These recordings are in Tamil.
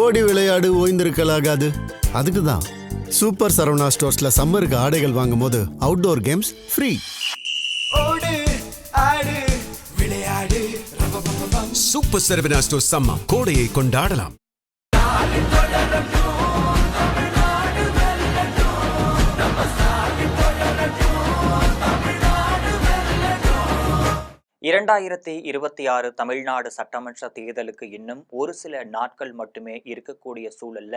ஓடி விளையாடு ஓய்ந்திருக்கலாகாது. அதுக்கு தான் சூப்பர் சரவணா ஸ்டோர்ஸ்ல சம்மருக்கு ஆடைகள் வாங்கும் போது outdoor games free. Super Saravana stores summer கோடையை கொண்டாடலாம். இரண்டாயிரத்தி 26 தமிழ்நாடு சட்டமன்ற தேர்தலுக்கு இன்னும் ஒரு சில நாட்கள் மட்டுமே இருக்கக்கூடிய சூழல்ல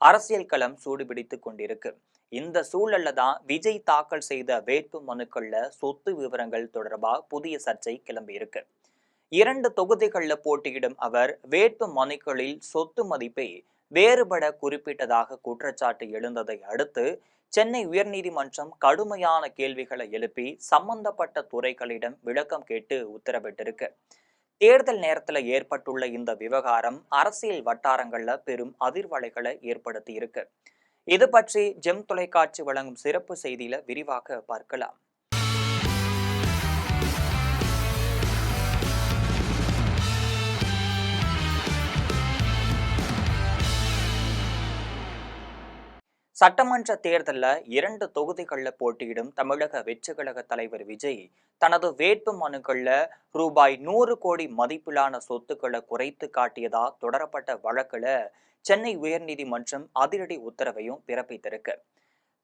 அரசியல் களம் சூடுபிடித்து கொண்டிருக்கு. இந்த சூழல்ல தான் விஜய் தாக்கல் செய்த வேட்பு மனுக்கள்ல சொத்து விவரங்கள் தொடர்பா புதிய சர்ச்சை கிளம்பி இருக்கு. 2 தொகுதிகள்ல போட்டியிடும் அவர் வேட்பு மனுக்களில் சொத்து மதிப்பை வேறுபட குறிப்பிட்டதாக குற்றச்சாட்டு எழுந்ததை அடுத்து சென்னை உயர்நீதிமன்றம் கடுமையான கேள்விகளை எழுப்பி சம்பந்தப்பட்ட துறைகளிடம் விளக்கம் கேட்டு உத்தரவிட்டிருக்கு. தேர்தல் நேரத்துல ஏற்பட்டுள்ள இந்த விவகாரம் அரசியல் வட்டாரங்கள்ல பெரும் அதிர்வலைகளை ஏற்படுத்தி இருக்கு. இது பற்றி ஜெம் தொலைக்காட்சி வழங்கும் சிறப்பு செய்தியில விரிவாக பார்க்கலாம். சட்டமன்ற தேர்தல்ல 2 தொகுதிகளில் போட்டியிடும் தமிழக வெற்றி கழக தலைவர் விஜய் தனது வேட்பு மனுக்கள்ல ரூபாய் 100 கோடி மதிப்பிலான சொத்துக்களை குறைத்து காட்டியதா தொடரப்பட்ட வழக்குல சென்னை உயர்நீதிமன்றம் அதிரடி உத்தரவையும் பிறப்பித்திருக்கு.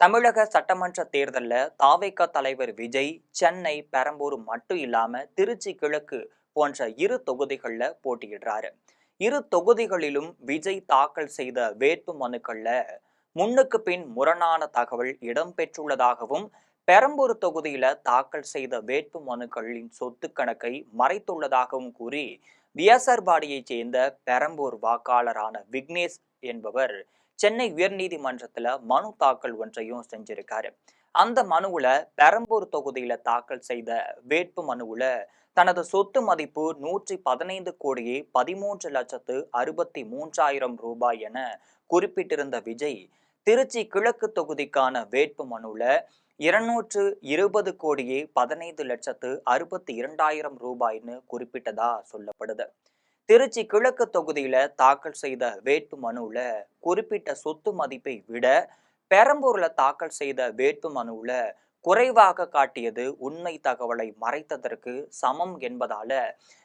தமிழக சட்டமன்ற தேர்தல்ல தாவேகா தலைவர் விஜய் சென்னை, பெரம்பூர் மட்டும் இல்லாம திருச்சி கிழக்கு போன்ற 2 தொகுதிகளில் போட்டியிடுறாரு. 2 தொகுதிகளிலும் விஜய் தாக்கல் செய்த வேட்பு மனுக்கள்ல முன்னுக்கு பின் முரணான தகவல் இடம்பெற்றுள்ளதாகவும், பெரம்பூர் தொகுதியில தாக்கல் செய்த வேட்பு மனுக்களின் சொத்து கணக்கை மறைத்துள்ளதாகவும் கூறி வியாசர்பாடியைச் சேர்ந்த பெரம்பூர் வாக்காளரான விக்னேஷ் என்பவர் சென்னை உயர்நீதிமன்றத்துல மனு தாக்கல் ஒன்றையும் செஞ்சிருக்காரு. அந்த மனுவுல பெரம்பூர் தொகுதியில தாக்கல் செய்த வேட்பு மனுவுல தனது சொத்து மதிப்பு 115 கோடியே 13,63,000 ரூபாய் என குறிப்பிட்டிருந்த விஜய் திருச்சி கிழக்கு தொகுதிக்கான வேட்பு மனுல 220 கோடியே 15,62,000 ரூபாய்னு குறிப்பிட்டதா சொல்லப்படுது. திருச்சி கிழக்கு தொகுதியில தாக்கல் செய்த வேட்பு மனுல குறிப்பிட்ட சொத்து மதிப்பை விட பெரம்பூர்ல தாக்கல் செய்த வேட்பு மனுல குறைவாக காட்டியது உண்மை தகவலை மறைத்ததற்கு சமம் என்பதால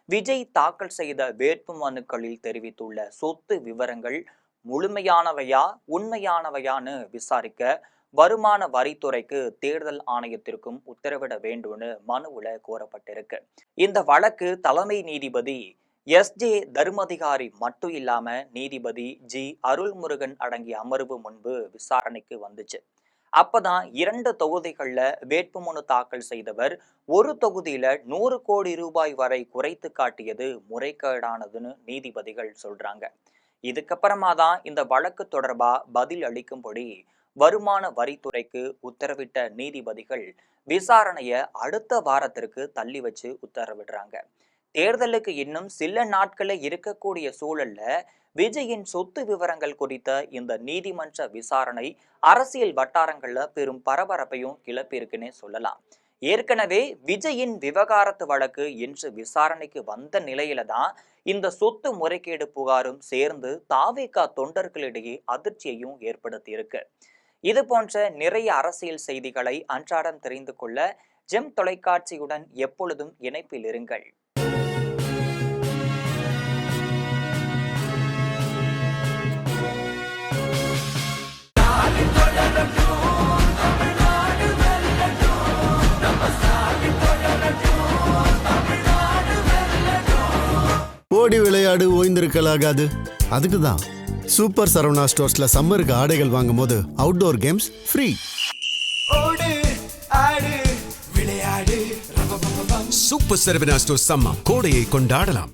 விஜய் தாக்கல் செய்த வேட்பு மனுக்களில் தெரிவித்துள்ள சொத்து விவரங்கள் முழுமையானவையா உண்மையானவையான்னு விசாரிக்க வருமான வரித்துறைக்கு தேர்தல் ஆணையத்திற்கும் உத்தரவிட வேண்டும்னு மனுவுல கோரப்பட்டிருக்கு. இந்த வழக்கு தலைமை நீதிபதி எஸ்.ஜே. தர்மதிகாரி மட்டும் இல்லாம நீதிபதி ஜி. அருள்முருகன் அடங்கிய அமர்வு முன்பு விசாரணைக்கு வந்துச்சு. அப்பதான் 2 தொகுதிகள்ல வேட்புமனு தாக்கல் செய்தவர் ஒரு தொகுதியில 100 கோடி ரூபாய் வரை குறைத்து காட்டியது முறைகேடானதுன்னு நீதிபதிகள் சொல்றாங்க. இதுக்கப்புறமா தான் இந்த வழக்கு தொடர்பா பதில் அளிக்கும்படி வருமான வரித்துறைக்கு உத்தரவிட்ட நீதிபதிகள் விசாரணைய அடுத்த வாரத்திற்கு தள்ளி வச்சு உத்தரவிடுறாங்க. தேர்தலுக்கு இன்னும் சில நாட்களே இருக்கக்கூடிய சூழல்ல விஜயின் சொத்து விவரங்கள் குறித்த இந்த நீதிமன்ற விசாரணை அரசியல் வட்டாரங்கள்ல பெரும் பரபரப்பையும் கிளப்பியிருக்குன்னே சொல்லலாம். ஏற்கனவே விஜயின் விவகாரத்து வழக்கு இன்று விசாரணைக்கு வந்த நிலையில தான் இந்த சொத்து முறைகேடு புகாரும் சேர்ந்து தாவேகா தொண்டர்களிடையே அதிர்ச்சியையும் ஏற்படுத்தி இருக்கு. இது போன்ற நிறைய அரசியல் செய்திகளை அன்றாடம் தெரிந்து கொள்ள ஜெம் தொலைக்காட்சியுடன் எப்பொழுதும் இணைப்பில் இருங்கள். ஓடி விளையாடு ஓய்ந்திருக்கலாகாது. அதுக்கு தான் சூப்பர் சரவணா ஸ்டோர்ஸ்ல சம்மருக்கு ஆடைகள் வாங்கும் போது outdoor games free. Super Saravana stores summer கோடையை கொண்டாடலாம்.